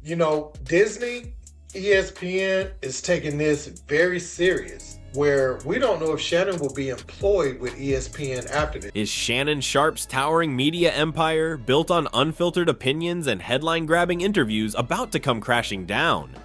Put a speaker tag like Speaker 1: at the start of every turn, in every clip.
Speaker 1: You know, Disney, ESPN is taking this very serious, where we don't know if Shannon will be employed with ESPN after this.
Speaker 2: Is Shannon Sharpe's towering media empire, built on unfiltered opinions and headline-grabbing interviews, about to come crashing down?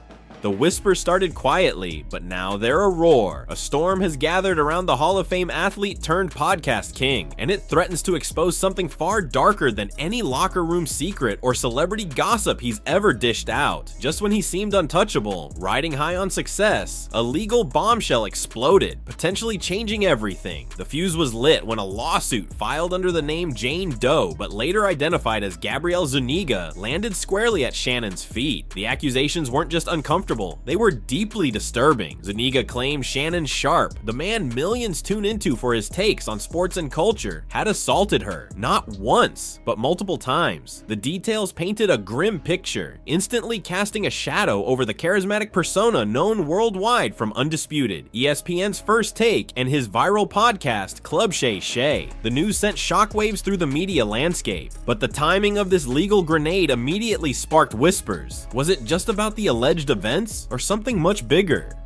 Speaker 2: The whispers started quietly, but now they're a roar. A storm has gathered around the Hall of Fame athlete turned podcast king, and it threatens to expose something far darker than any locker room secret or celebrity gossip he's ever dished out. Just when he seemed untouchable, riding high on success, a legal bombshell exploded, potentially changing everything. The fuse was lit when a lawsuit filed under the name Jane Doe, but later identified as Gabrielle Zuniga, landed squarely at Shannon's feet. The accusations weren't just uncomfortable, they were deeply disturbing. Zuniga claimed Shannon Sharpe, the man millions tune into for his takes on sports and culture, had assaulted her, not once, but multiple times. The details painted a grim picture, instantly casting a shadow over the charismatic persona known worldwide from Undisputed, ESPN's First Take, and his viral podcast, Club Shay Shay. The news sent shockwaves through the media landscape, but the timing of this legal grenade immediately sparked whispers. Was it just about the alleged events, or something much bigger?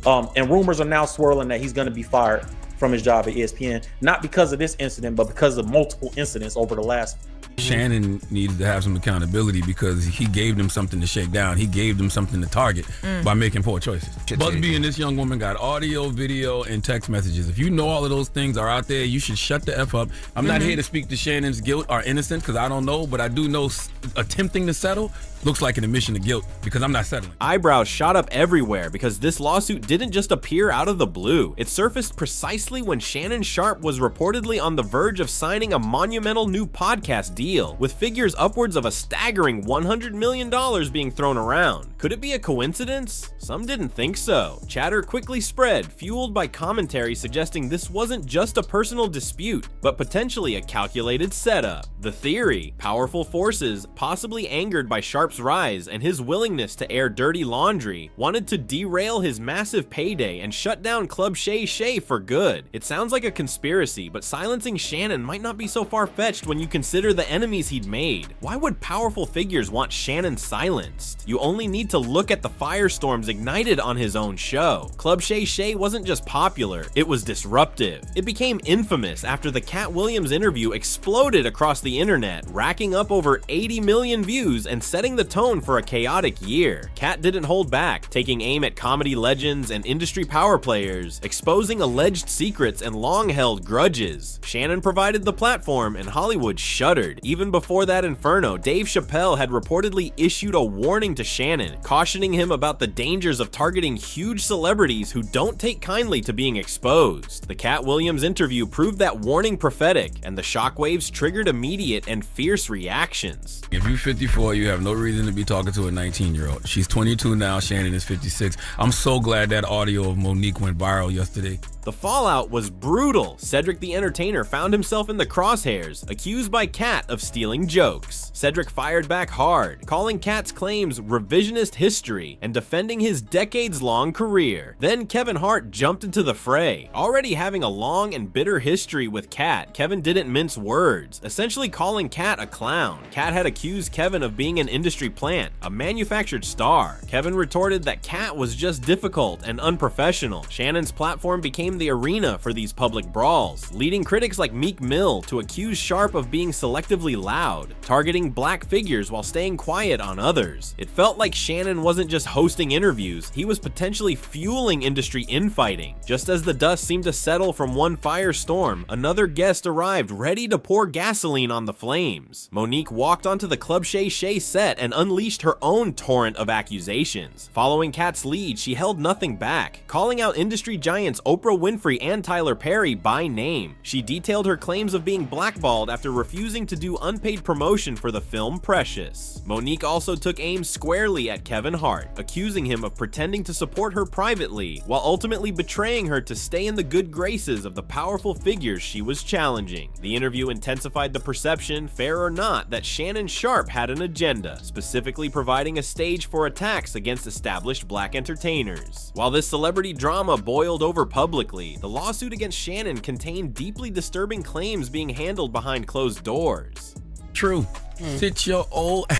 Speaker 3: And rumors are now swirling that he's going to be fired from his job at ESPN, not because of this incident, but because of multiple incidents over the last.
Speaker 4: Shannon needed to have some accountability because he gave them something to shake down. He gave them something to target by making poor choices. Busby and this young woman got audio, video, and text messages. If you know all of those things are out there, you should shut the F up. I'm not here to speak to Shannon's guilt or innocence because I don't know, but I do know attempting to settle looks like an admission of guilt because I'm not settling.
Speaker 2: Eyebrows shot up everywhere because this lawsuit didn't just appear out of the blue. It surfaced precisely when Shannon Sharpe was reportedly on the verge of signing a monumental new podcast deal, with figures upwards of a staggering $100 million being thrown around. Could it be a coincidence? Some didn't think so. Chatter quickly spread, fueled by commentary suggesting this wasn't just a personal dispute, but potentially a calculated setup. The theory: powerful forces, possibly angered by Sharpe's rise and his willingness to air dirty laundry, wanted to derail his massive payday and shut down Club Shay Shay for good. It sounds like a conspiracy, but silencing Shannon might not be so far-fetched when you consider the enemies he'd made. Why would powerful figures want Shannon silenced? You only need to look at the firestorms ignited on his own show. Club Shay Shay wasn't just popular, it was disruptive. It became infamous after the Cat Williams interview exploded across the internet, racking up over 80 million views and setting the tone for a chaotic year. Cat didn't hold back, taking aim at comedy legends and industry power players, exposing alleged secrets and long-held grudges. Shannon provided the platform and Hollywood shuddered. Even before that inferno, Dave Chappelle had reportedly issued a warning to Shannon, cautioning him about the dangers of targeting huge celebrities who don't take kindly to being exposed. The Cat Williams interview proved that warning prophetic, and the shockwaves triggered immediate and fierce reactions.
Speaker 4: If you're 54, you have no reason to be talking to a 19-year-old. She's 22 now, Shannon is 56. I'm so glad that audio of Monique went viral yesterday.
Speaker 2: The fallout was brutal. Cedric the Entertainer found himself in the crosshairs, accused by Cat of stealing jokes. Cedric fired back hard, calling Cat's claims revisionist history and defending his decades-long career. Then Kevin Hart jumped into the fray. Already having a long and bitter history with Cat, Kevin didn't mince words, essentially calling Cat a clown. Cat had accused Kevin of being an industry plant, a manufactured star. Kevin retorted that Cat was just difficult and unprofessional. Shannon's platform became the arena for these public brawls, leading critics like Meek Mill to accuse Sharpe of being selectively loud, targeting black figures while staying quiet on others. It felt like Shannon wasn't just hosting interviews, he was potentially fueling industry infighting. Just as the dust seemed to settle from one firestorm, another guest arrived ready to pour gasoline on the flames. Monique walked onto the Club Shay Shay set and unleashed her own torrent of accusations. Following Cat's lead, she held nothing back, calling out industry giants Oprah Winfrey and Tyler Perry by name. She detailed her claims of being blackballed after refusing to do unpaid promotion for the film Precious. Monique also took aim squarely at Kevin Hart, accusing him of pretending to support her privately, while ultimately betraying her to stay in the good graces of the powerful figures she was challenging. The interview intensified the perception, fair or not, that Shannon Sharpe had an agenda, specifically providing a stage for attacks against established black entertainers. While this celebrity drama boiled over publicly, the lawsuit against Shannon contained deeply disturbing claims being handled behind closed doors.
Speaker 4: True. Sit your old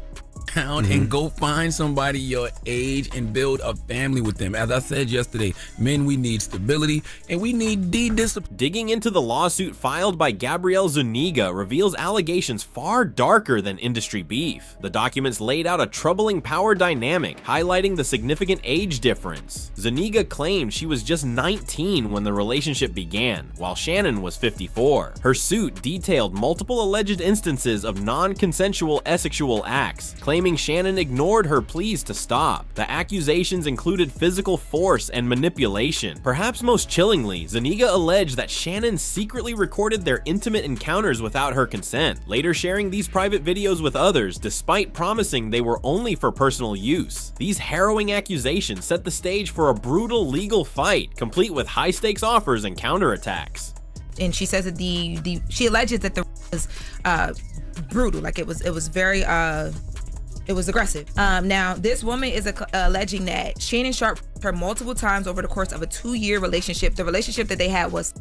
Speaker 4: down and go find somebody your age and build a family with them. As I said yesterday, men, we need stability and we need discipline.
Speaker 2: Digging into the lawsuit filed by Gabrielle Zuniga reveals allegations far darker than industry beef. The documents laid out a troubling power dynamic, highlighting the significant age difference. Zuniga claimed she was just 19 when the relationship began, while Shannon was 54. Her suit detailed multiple alleged instances of non-consensual sexual acts, claiming Shannon ignored her pleas to stop. The accusations included physical force and manipulation. Perhaps most chillingly, Zuniga alleged that Shannon secretly recorded their intimate encounters without her consent, later sharing these private videos with others despite promising they were only for personal use. These harrowing accusations set the stage for a brutal legal fight, complete with high-stakes offers and counterattacks.
Speaker 5: And she says that she alleges that the was brutal, like it was very it was aggressive. Now this woman is alleging that Shannon Sharpe her multiple times over the course of a 2-year relationship. The relationship that they had was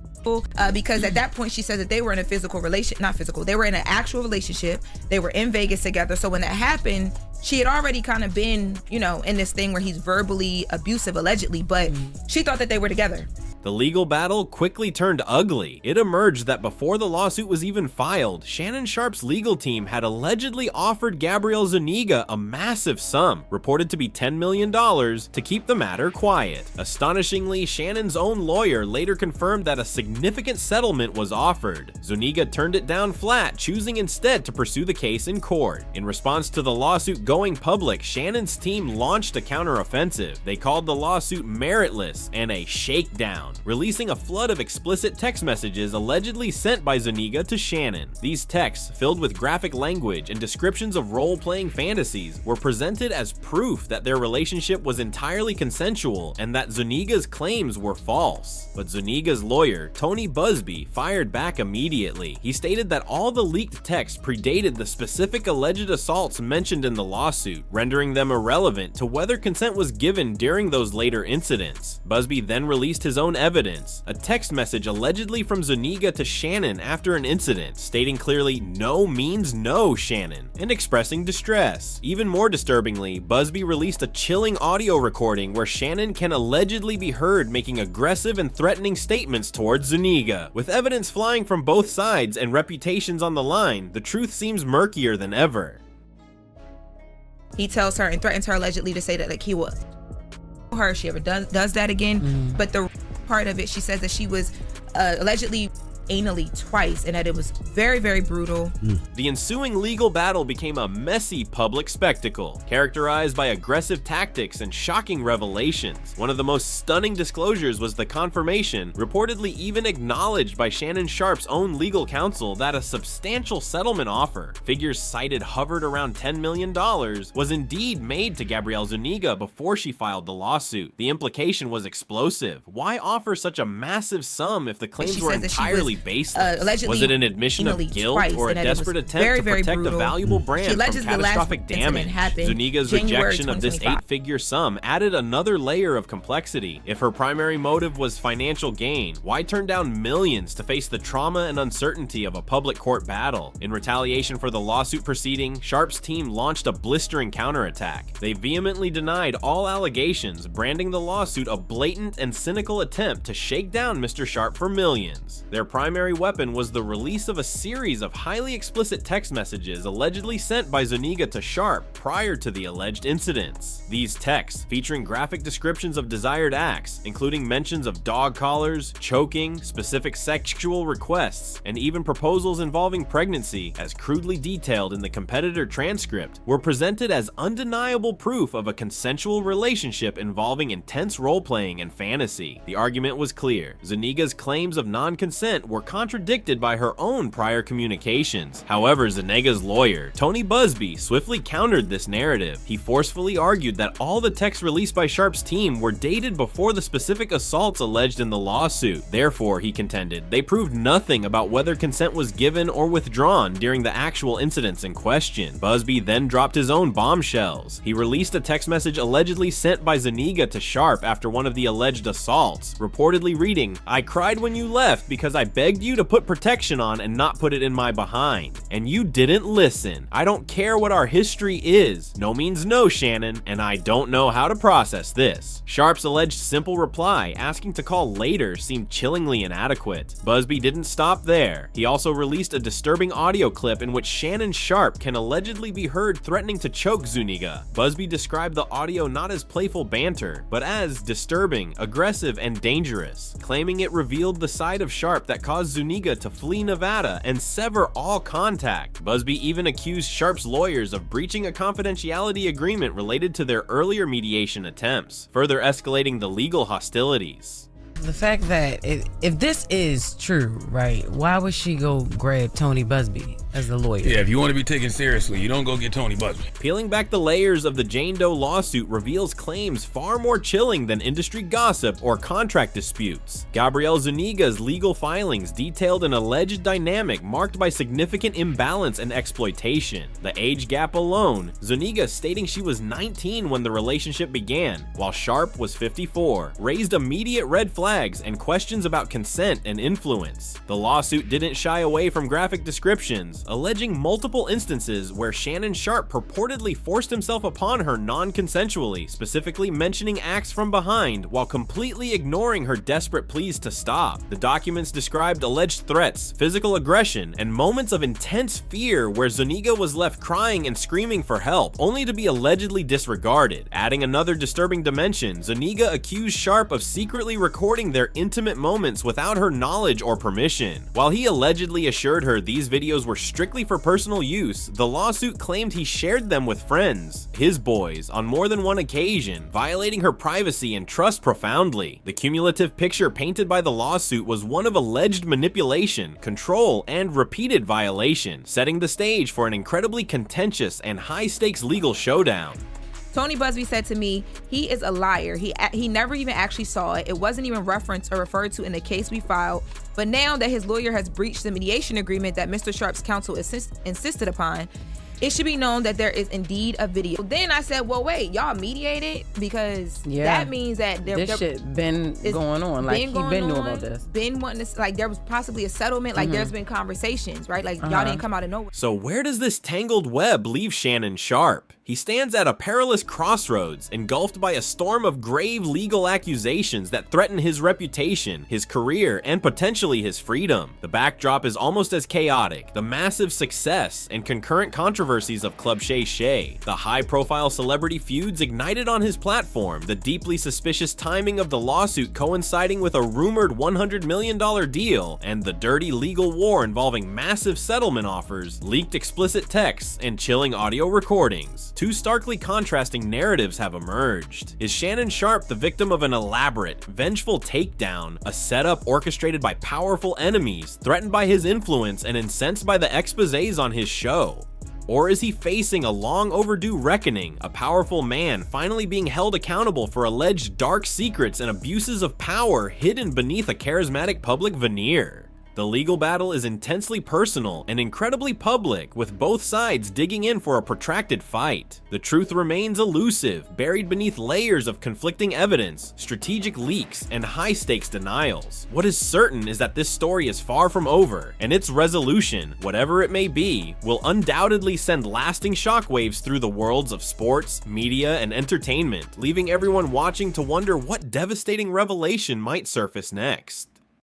Speaker 5: because at that point she said that they were in a they were in an actual relationship. They were in Vegas together. So when that happened, she had already kind of been, in this thing where he's verbally abusive allegedly, but she thought that they were together.
Speaker 2: The legal battle quickly turned ugly. It emerged that before the lawsuit was even filed, Shannon Sharpe's legal team had allegedly offered Gabrielle Zuniga a massive sum, reported to be $10 million, to keep the matter quiet. Astonishingly, Shannon's own lawyer later confirmed that a significant settlement was offered. Zuniga turned it down flat, choosing instead to pursue the case in court. In response to the lawsuit going public, Shannon's team launched a counteroffensive. They called the lawsuit meritless and a shakedown, releasing a flood of explicit text messages allegedly sent by Zuniga to Shannon. These texts, filled with graphic language and descriptions of role-playing fantasies, were presented as proof that their relationship was entirely consensual and that Zuniga's claims were false. But Zuniga's lawyer, Tony Busby, fired back immediately. He stated that all the leaked texts predated the specific alleged assaults mentioned in the lawsuit, rendering them irrelevant to whether consent was given during those later incidents. Busby then released his own evidence, a text message allegedly from Zuniga to Shannon after an incident, stating clearly "no means no, Shannon," and expressing distress. Even more disturbingly, Busby released a chilling audio recording where Shannon can allegedly be heard making aggressive and threatening statements towards Zuniga. With evidence flying from both sides and reputations on the line, the truth seems murkier than ever.
Speaker 5: He tells her and threatens her allegedly to say that he will her if she ever does that again. But the part of it, she says that she was allegedly anally twice and that it was very, very brutal.
Speaker 2: The ensuing legal battle became a messy public spectacle, characterized by aggressive tactics and shocking revelations. One of the most stunning disclosures was the confirmation, reportedly even acknowledged by Shannon Sharpe's own legal counsel, that a substantial settlement offer, figures cited hovered around $10 million, was indeed made to Gabrielle Zuniga before she filed the lawsuit. The implication was explosive. Why offer such a massive sum if the claims were entirely baseless? Was it an admission of guilt or a desperate attempt to protect a valuable brand from catastrophic damage? Zuniga's rejection of this 8-figure sum added another layer of complexity. If her primary motive was financial gain, why turn down millions to face the trauma and uncertainty of a public court battle? In retaliation for the lawsuit proceeding, Sharpe's team launched a blistering counterattack. They vehemently denied all allegations, branding the lawsuit a blatant and cynical attempt to shake down Mr. Sharpe for millions. Their primary weapon was the release of a series of highly explicit text messages allegedly sent by Zuniga to Sharpe prior to the alleged incidents. These texts, featuring graphic descriptions of desired acts, including mentions of dog collars, choking, specific sexual requests, and even proposals involving pregnancy, as crudely detailed in the competitor transcript, were presented as undeniable proof of a consensual relationship involving intense role-playing and fantasy. The argument was clear. Zuniga's claims of non-consent were contradicted by her own prior communications. However, Zuniga's lawyer, Tony Busby, swiftly countered this narrative. He forcefully argued that all the texts released by Sharpe's team were dated before the specific assaults alleged in the lawsuit. Therefore, he contended, they proved nothing about whether consent was given or withdrawn during the actual incidents in question. Busby then dropped his own bombshells. He released a text message allegedly sent by Zuniga to Sharpe after one of the alleged assaults, reportedly reading, "I cried when you left because I begged you to put protection on and not put it in my behind. And you didn't listen. I don't care what our history is. No means no, Shannon, and I don't know how to process this. Sharpe's alleged simple reply, asking to call later, seemed chillingly inadequate. Busby didn't stop there. He also released a disturbing audio clip in which Shannon Sharpe can allegedly be heard threatening to choke Zuniga. Busby described the audio not as playful banter, but as disturbing, aggressive, and dangerous, claiming it revealed the side of Sharpe that caused Zuniga to flee Nevada and sever all contact. Busby even accused Sharpe's lawyers of breaching a confidentiality agreement related to their earlier mediation attempts, further escalating the legal hostilities.
Speaker 6: The fact that if this is true, right, why would she go grab Tony Busby as the lawyer?
Speaker 4: Yeah, if you want to be taken seriously, you don't go get Tony Busby.
Speaker 2: Peeling back the layers of the Jane Doe lawsuit reveals claims far more chilling than industry gossip or contract disputes. Gabrielle Zuniga's legal filings detailed an alleged dynamic marked by significant imbalance and exploitation. The age gap alone, Zuniga stating she was 19 when the relationship began, while Sharpe was 54, raised immediate red flags and questions about consent and influence. The lawsuit didn't shy away from graphic descriptions, alleging multiple instances where Shannon Sharpe purportedly forced himself upon her non-consensually, specifically mentioning acts from behind while completely ignoring her desperate pleas to stop. The documents described alleged threats, physical aggression, and moments of intense fear where Zuniga was left crying and screaming for help, only to be allegedly disregarded. Adding another disturbing dimension, Zuniga accused Sharpe of secretly recording their intimate moments without her knowledge or permission. While he allegedly assured her these videos were strictly for personal use, the lawsuit claimed he shared them with friends, his boys, on more than one occasion, violating her privacy and trust profoundly. The cumulative picture painted by the lawsuit was one of alleged manipulation, control, and repeated violation, setting the stage for an incredibly contentious and high-stakes legal showdown.
Speaker 5: Tony Busby said to me, he is a liar. He never even actually saw it. It wasn't even referenced or referred to in the case we filed. But now that his lawyer has breached the mediation agreement that Mr. Sharpe's counsel insisted upon, it should be known that there is indeed a video. Then I said, well, wait, y'all mediated? Because that means that
Speaker 6: this shit been going on. Like, he been knowing about this.
Speaker 5: Been wanting to, like, there was possibly a settlement. Like, there's been conversations, right? Like, y'all didn't come out of nowhere.
Speaker 2: So where does this tangled web leave Shannon Sharpe? He stands at a perilous crossroads, engulfed by a storm of grave legal accusations that threaten his reputation, his career, and potentially his freedom. The backdrop is almost as chaotic: the massive success and concurrent controversies of Club Shay Shay, the high-profile celebrity feuds ignited on his platform, the deeply suspicious timing of the lawsuit coinciding with a rumored $100 million deal, and the dirty legal war involving massive settlement offers, leaked explicit texts, and chilling audio recordings. Two starkly contrasting narratives have emerged. Is Shannon Sharpe the victim of an elaborate, vengeful takedown, a setup orchestrated by powerful enemies, threatened by his influence and incensed by the exposés on his show? Or is he facing a long overdue reckoning, a powerful man finally being held accountable for alleged dark secrets and abuses of power hidden beneath a charismatic public veneer? The legal battle is intensely personal and incredibly public, with both sides digging in for a protracted fight. The truth remains elusive, buried beneath layers of conflicting evidence, strategic leaks, and high-stakes denials. What is certain is that this story is far from over, and its resolution, whatever it may be, will undoubtedly send lasting shockwaves through the worlds of sports, media, and entertainment, leaving everyone watching to wonder what devastating revelation might surface next.